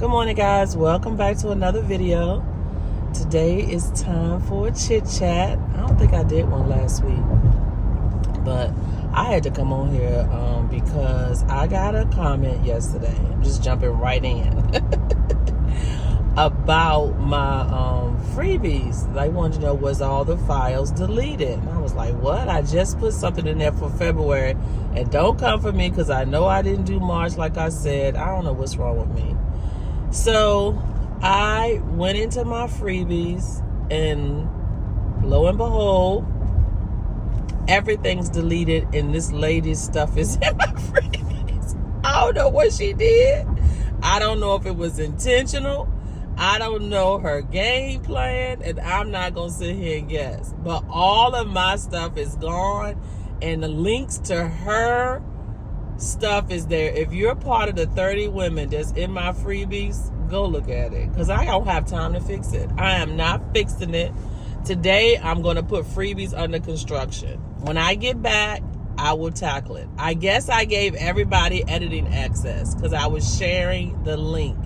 Good morning, guys. Welcome back to another video. Today is time for a chit chat. I don't think I did one last week, but I had to come on here because I got a comment yesterday. I'm just jumping right in about my freebies. They wanted to know, was all the files deleted? And I was like, what? I just put something in there for February, and don't come for me because I know I didn't do March like I said. I don't know what's wrong with me. So I went into my freebies, and lo and behold, everything's deleted, and this lady's stuff is in my freebies. I don't know what she did. I don't know if it was intentional. I don't know her game plan, and I'm not going to sit here and guess. But all of my stuff is gone, and the links to her stuff is there. If you're part of the 30 women that's in my freebies, go look at it, because I don't have time to fix it. I am not fixing it. Today, I'm going to put freebies under construction. When I get back, I will tackle it. I guess I gave everybody editing access because I was sharing the link.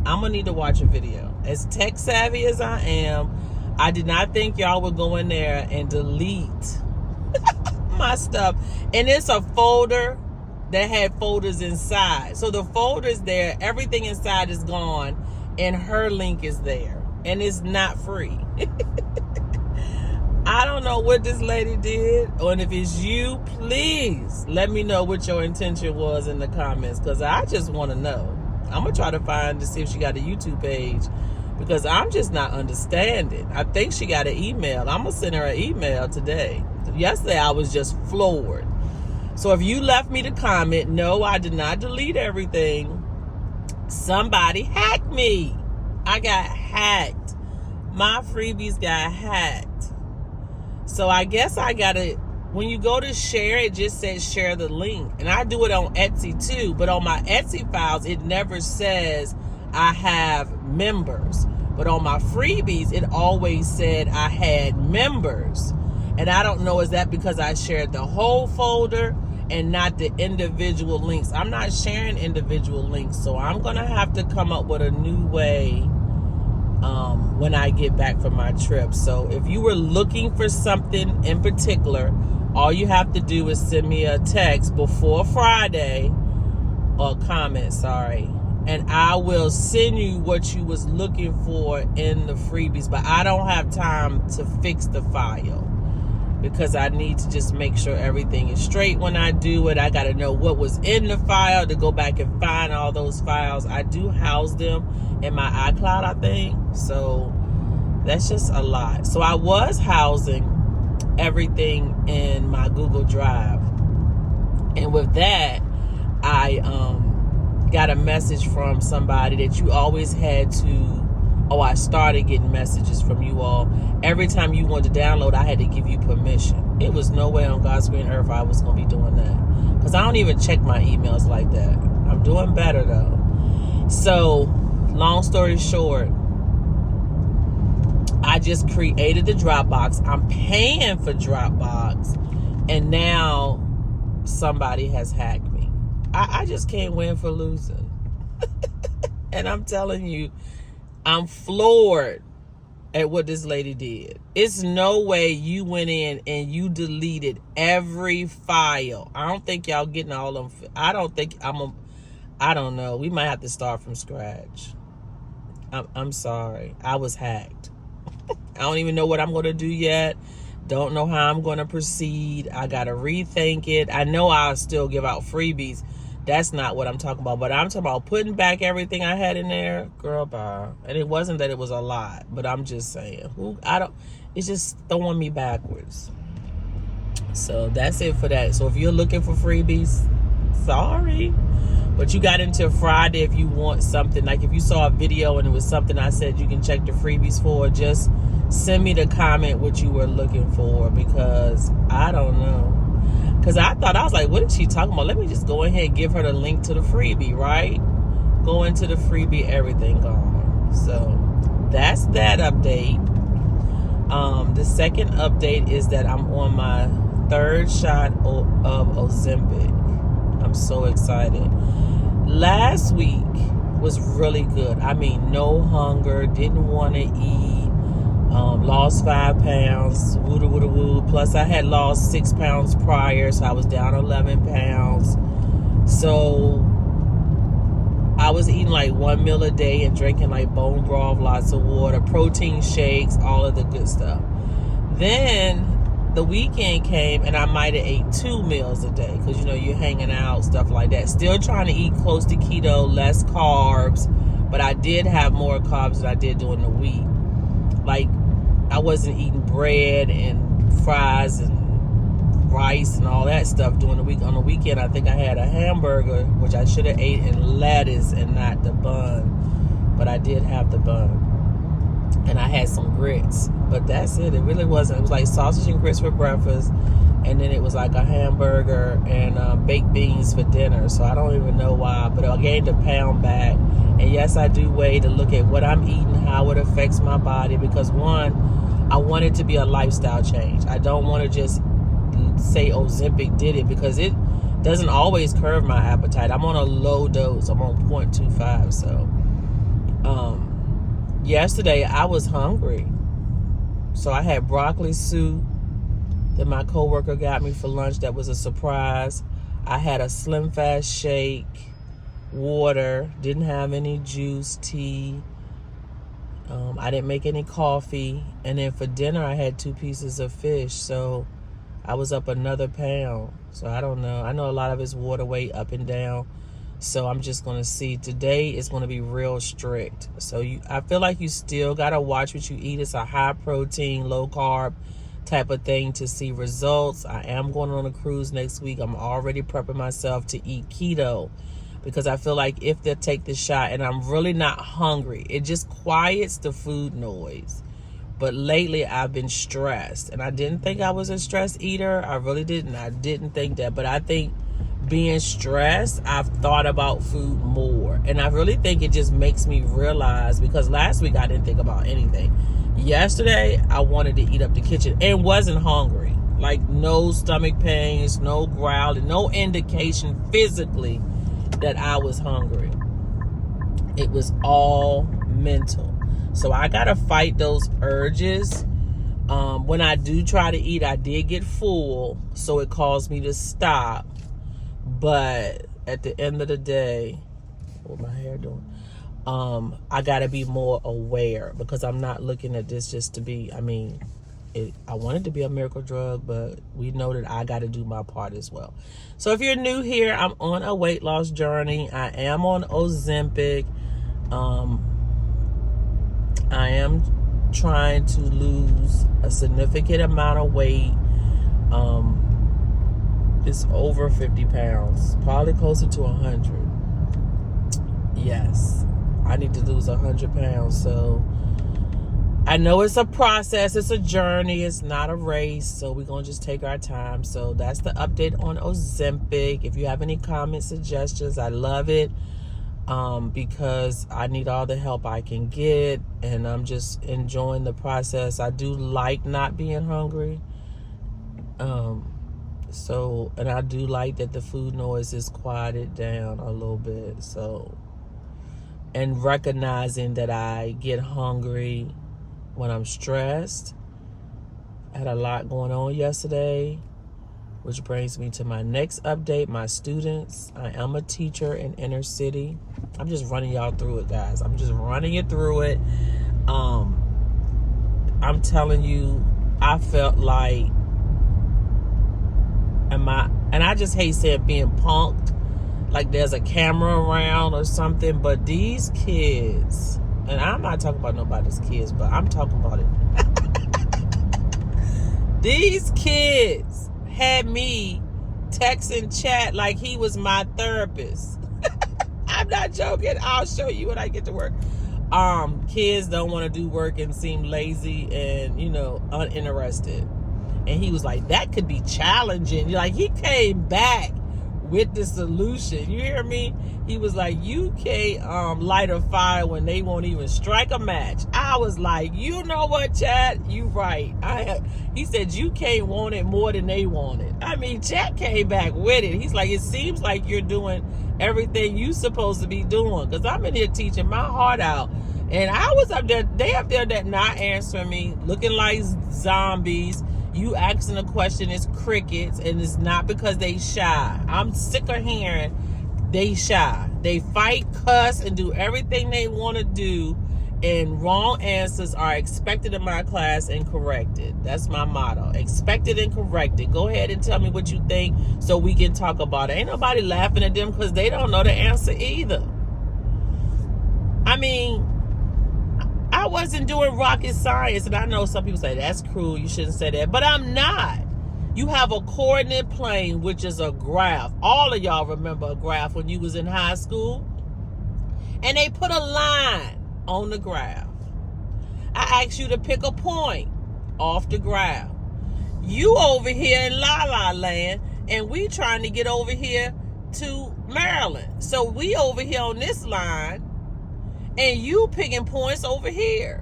I'm going to need to watch a video. As tech savvy as I am, I did not think y'all would go in there and delete my stuff. And it's a folder that had folders inside. So the folder's there, everything inside is gone, and her link is there. And it's not free. I don't know what this lady did, and if it's you, please let me know what your intention was in the comments, because I just want to know. I'm going to try to find to see if she got a YouTube page, because I'm just not understanding. I think she got an email. I'm going to send her an email today. Yesterday, I was just floored. So if you left me the comment, no, I did not delete everything. Somebody hacked me. I got hacked. My freebies got hacked. So I guess I got to, when you go to share, it just says share the link. And I do it on Etsy too. But on my Etsy files, it never says I have members. But on my freebies, it always said I had members. And I don't know, is that because I shared the whole folder and not the individual links? I'm not sharing individual links, so I'm going to have to come up with a new way when I get back from my trip. So if you were looking for something in particular, all you have to do is send me a text before Friday, or comment, sorry, and I will send you what you was looking for in the freebies. But I don't have time to fix the file, because I need to just make sure everything is straight when I do it. I got to know what was in the file to go back and find all those files. I do house them in my iCloud, I think. So that's just a lot. So I was housing everything in my Google Drive. And with that, I got a message from somebody that you always had to, I started getting messages from you all. Every time you wanted to download, I had to give you permission. It was no way on God's green earth I was going to be doing that, because I don't even check my emails like that. I'm doing better, though. So, long story short, I just created the Dropbox. I'm paying for Dropbox, and now somebody has hacked me. I just can't win for losing. And I'm telling you, I'm floored at what this lady did. It's no way you went in and you deleted every file. I don't think y'all getting all of them. I don't know. We might have to start from scratch. I'm sorry. I was hacked. I don't even know what I'm going to do yet. Don't know how I'm going to proceed. I got to rethink it. I know I'll still give out freebies. That's not what I'm talking about. But I'm talking about putting back everything I had in there. Girl, bye. And it wasn't that it was a lot, but I'm just saying. It's just throwing me backwards. So that's it for that. So if you're looking for freebies, sorry. But you got until Friday if you want something. Like if you saw a video and it was something I said you can check the freebies for, just send me the comment what you were looking for, because I don't know. Because I was like, what is she talking about? Let me just go ahead and give her the link to the freebie, right? Go into the freebie, everything gone. So that's that update. The second update is that I'm on my third shot of Ozempic. I'm so excited. Last week, was really good. I mean, no hunger, didn't want to eat. Lost 5 pounds, woo. Plus, I had lost 6 pounds prior, so I was down 11 pounds. So I was eating like 1 meal a day and drinking like bone broth, lots of water, protein shakes, all of the good stuff. Then the weekend came and I might have ate 2 meals a day because, you know, you're hanging out, stuff like that. Still trying to eat close to keto, less carbs, but I did have more carbs than I did during the week. Like, I wasn't eating bread and fries and rice and all that stuff during the week. On the weekend, I think I had a hamburger, which I should have ate, and lettuce and not the bun. But I did have the bun. And I had some grits. But that's it. It really wasn't. It was like sausage and grits for breakfast. And then it was like a hamburger and baked beans for dinner. So I don't even know why. But I gained a pound back. And yes, I do weigh to look at what I'm eating, how it affects my body. Because one, I want it to be a lifestyle change. I don't want to just say Ozempic did it, because it doesn't always curb my appetite. I'm on a low dose. I'm on 0.25. So yesterday I was hungry. So I had broccoli soup that my coworker got me for lunch. That was a surprise. I had a Slim Fast shake, water, didn't have any juice, tea. I didn't make any coffee. And then for dinner, I had 2 pieces of fish. So I was up another pound. So I don't know. I know a lot of it's water weight up and down. So I'm just going to see. Today is going to be real strict. So I feel like you still got to watch what you eat. It's a high protein, low carb type of thing to see results. I am going on a cruise next week. I'm already prepping myself to eat keto, because I feel like if they take the shot and I'm really not hungry, it just quiets the food noise. But lately I've been stressed, and I didn't think I was a stress eater. I really didn't. I didn't think that. But I think being stressed, I've thought about food more. And I really think it just makes me realize, because last week I didn't think about anything. Yesterday, I wanted to eat up the kitchen and wasn't hungry. Like, no stomach pains, no growling, no indication physically that I was hungry. It was all mental. So I gotta fight those urges. When I do try to eat, I did get full, so it caused me to stop. But at the end of the day, what my hair doing? I gotta be more aware, because I'm not looking at this just to be, I want it to be a miracle drug, but we know that I got to do my part as well. So if you're new here, I'm on a weight loss journey. I am on Ozempic. I am trying to lose a significant amount of weight. It's over 50 pounds, probably closer to 100. Yes, I need to lose 100 pounds. So I know it's a process, it's a journey, it's not a race, so we're going to just take our time. So that's the update on Ozempic. If you have any comments, suggestions, I love it, because I need all the help I can get, and I'm just enjoying the process. I do like not being hungry, and I do like that the food noise is quieted down a little bit. So, and recognizing that I get hungry when I'm stressed. I had a lot going on yesterday, which brings me to my next update. My students, I am a teacher in inner city. I'm just running y'all through it, guys. I'm just running you through it. I'm telling you, I felt like, and I just hate saying being punked, like there's a camera around or something, but these kids, and I'm not talking about nobody's kids, but I'm talking about it. These kids had me text and chat like he was my therapist. I'm not joking. I'll show you when I get to work. Kids don't want to do work and seem lazy and, uninterested. And he was like, that could be challenging. Like, he came back with the solution. You hear me? He was like, you can't light a fire when they won't even strike a match. I was like, you know what, Chad? You right. He said, you can't want it more than they want it. Chad came back with it. He's like, it seems like you're doing everything you supposed to be doing. Because I'm in here teaching my heart out. And I was up there, they up there that not answering me, looking like zombies. You asking a question is crickets, and it's not because they shy. I'm sick of hearing they shy. They fight, cuss, and do everything they want to do, and wrong answers are expected in my class and corrected. That's my motto. Expected and corrected. Go ahead and tell me what you think so we can talk about it. Ain't nobody laughing at them because they don't know the answer either. I mean, I wasn't doing rocket science, and I know some people say that's cruel, you shouldn't say that, but I'm not. You have a coordinate plane, which is a graph. All of y'all remember a graph when you was in high school, and they put a line on the graph. I asked you to pick a point off the graph. You over here in La La Land, and we trying to get over here to Maryland. So we over here on this line, and you picking points over here.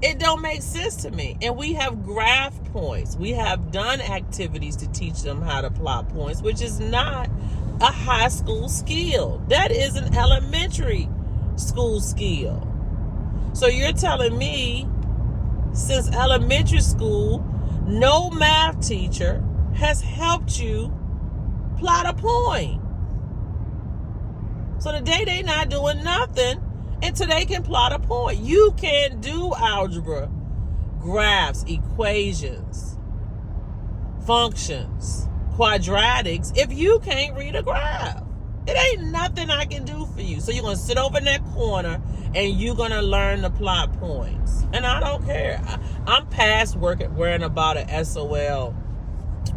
It don't make sense to me. And we have graph points. We have done activities to teach them how to plot points, which is not a high school skill. That is an elementary school skill. So you're telling me since elementary school, no math teacher has helped you plot a point. So today they not doing nothing until they can plot a point. You can do algebra, graphs, equations, functions, quadratics if you can't read a graph. It ain't nothing I can do for you. So you're going to sit over in that corner and you're going to learn to plot points. And I don't care. I'm past worrying about an SOL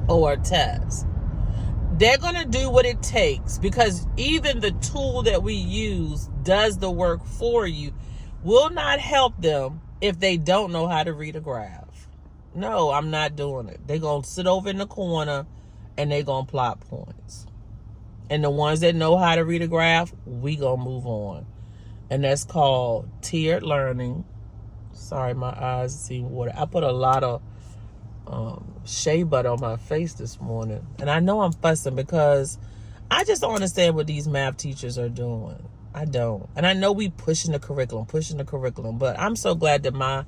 or a test. They're going to do what it takes, because even the tool that we use does the work for you. Will not help them if they don't know how to read a graph. No, I'm not doing it. They're going to sit over in the corner and they're going to plot points. And the ones that know how to read a graph, we going to move on. And that's called tiered learning. Sorry, my eyes see water. I put a lot of shea butter on my face this morning, and I know I'm fussing because I just don't understand what these math teachers are doing. I don't. And I know we pushing the curriculum, but I'm so glad that my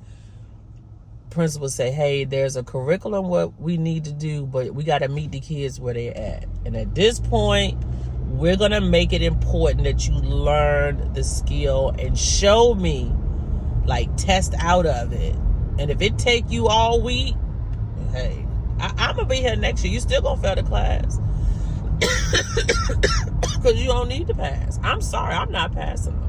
principals say, hey, there's a curriculum what we need to do, but we got to meet the kids where they're at. And at this point, we're going to make it important that you learn the skill and show me, like, test out of it. And if it take you all week, hey, I'm going to be here next year. You still going to fail the class. Because you don't need to pass. I'm sorry, I'm not passing them.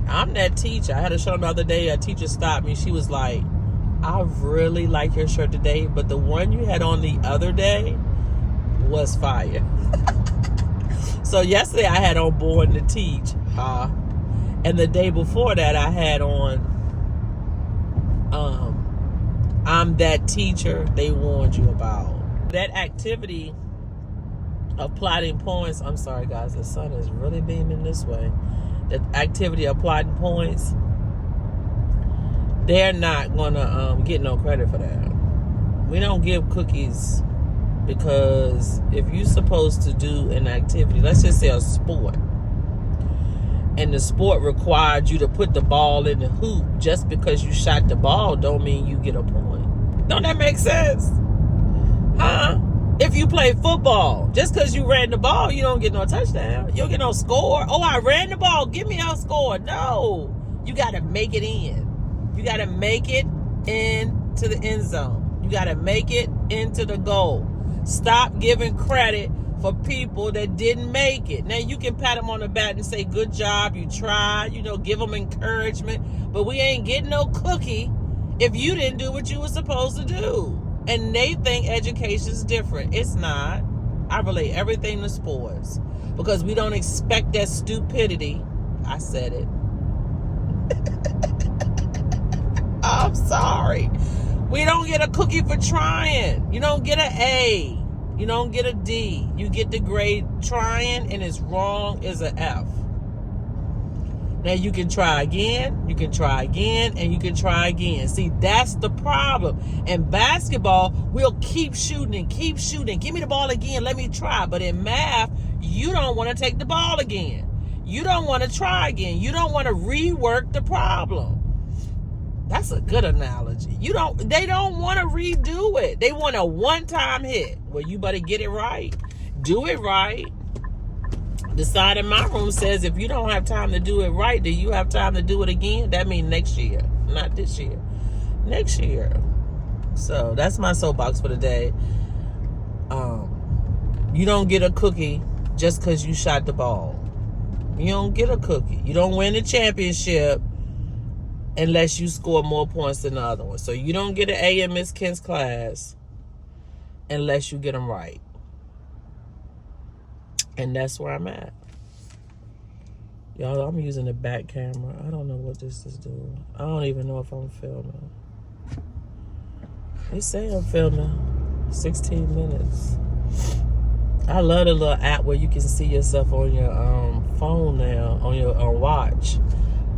I'm that teacher. I had a show the other day. A teacher stopped me. She was like, I really like your shirt today, but the one you had on the other day was fire. So yesterday I had on Born to Teach. And the day before that I had on I'm that teacher they warned you about. That activity of plotting points, I'm sorry guys, the sun is really beaming this way. The activity of plotting points, they're not gonna get no credit for that. We don't give cookies, because if you're supposed to do an activity, let's just say a sport, and the sport required you to put the ball in the hoop, just because you shot the ball don't mean you get a point. Don't that make sense? Huh? If you play football, just because you ran the ball, you don't get no touchdown. You don't get no score. Oh, I ran the ball, give me a score. No. You got to make it in. You got to make it into the end zone. You got to make it into the goal. Stop giving credit for people that didn't make it. Now, you can pat them on the back and say, good job, you tried, give them encouragement, but we ain't getting no cookie if you didn't do what you were supposed to do. And they think education's different. It's not. I relate everything to sports, because we don't expect that stupidity. I said it. I'm sorry. We don't get a cookie for trying. You don't get an A. You don't get a D. You get the grade trying, and it's wrong as an F. Now you can try again, you can try again, and you can try again. See, that's the problem. In basketball, we'll keep shooting and keep shooting. Give me the ball again, let me try. But in math, you don't want to take the ball again. You don't want to try again. You don't want to rework the problem. That's a good analogy. They don't want to redo it. They want a one-time hit. Well, you better get it right. Do it right. The sign in my room says if you don't have time to do it right, do you have time to do it again? That means next year, not this year. Next year. So that's my soapbox for the day. You don't get a cookie just because you shot the ball. You don't get a cookie. You don't win the championship unless you score more points than the other one. So you don't get an A in Miss Kent's class unless you get them right. And that's where I'm at. Y'all, I'm using the back camera. I don't know what this is doing. I don't even know if I'm filming. They say I'm filming 16 minutes. I love the little app where you can see yourself on your phone now, on your watch,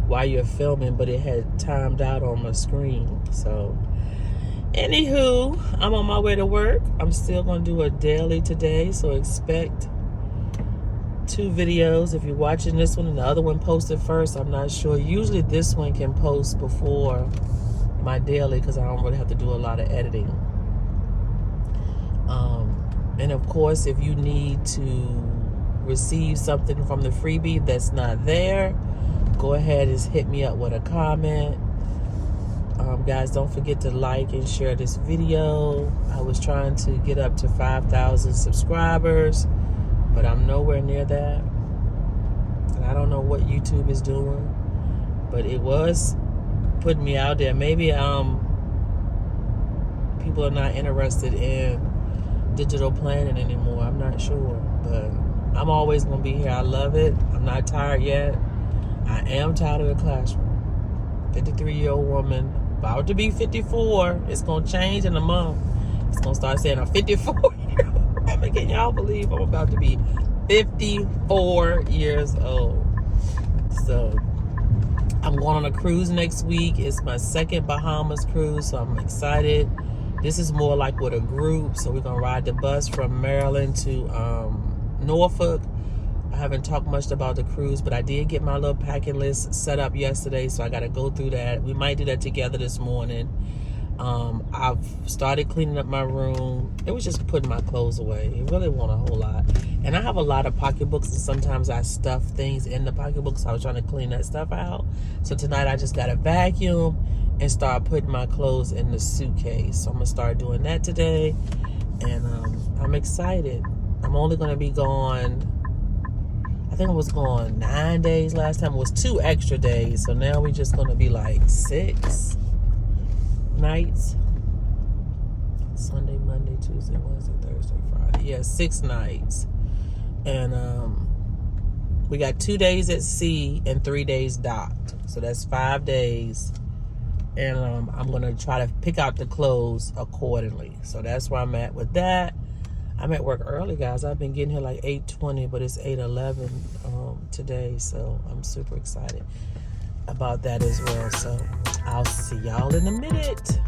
while you're filming, but it had timed out on my screen. So, anywho, I'm on my way to work. I'm still going to do a daily today, so expect 2 videos. If you're watching this one and the other one posted first, I'm not sure. Usually this one can post before my daily because I don't really have to do a lot of editing. And of course, if you need to receive something from the freebie that's not there, go ahead and hit me up with a comment. Guys, don't forget to like and share this video. I was trying to get up to 5,000 subscribers, but I'm nowhere near that. And I don't know what YouTube is doing, but it was putting me out there. Maybe people are not interested in digital planning anymore. I'm not sure, but I'm always going to be here. I love it. I'm not tired yet. I am tired of the classroom. 53-year-old woman, about to be 54. It's going to change in a month. It's going to start saying I'm 54-year-old. Can y'all believe I'm about to be 54 years old? So I'm going on a cruise next week. It's my second Bahamas cruise, so I'm excited. This is more like with a group, so we're going to ride the bus from Maryland to Norfolk. I haven't talked much about the cruise, but I did get my little packing list set up yesterday, so I got to go through that. We might do that together this morning. I've started cleaning up my room. It was just putting my clothes away. It really wasn't a whole lot. And I have a lot of pocketbooks, and sometimes I stuff things in the pocketbooks. So I was trying to clean that stuff out. So tonight I just got to vacuum and start putting my clothes in the suitcase. So I'm going to start doing that today. And I'm excited. I'm only going to be gone, I think I was gone 9 days last time. It was 2 extra days. So now we're just going to be like 6 nights. Sunday, Monday, Tuesday, Wednesday, Thursday, Friday. Yeah, 6 nights. And we got 2 days at sea and 3 days docked. So that's 5 days. And I'm going to try to pick out the clothes accordingly. So that's where I'm at with that. I'm at work early, guys. I've been getting here like 8:20, but it's 8:11 today. So I'm super excited about that as well. So I'll see y'all in a minute.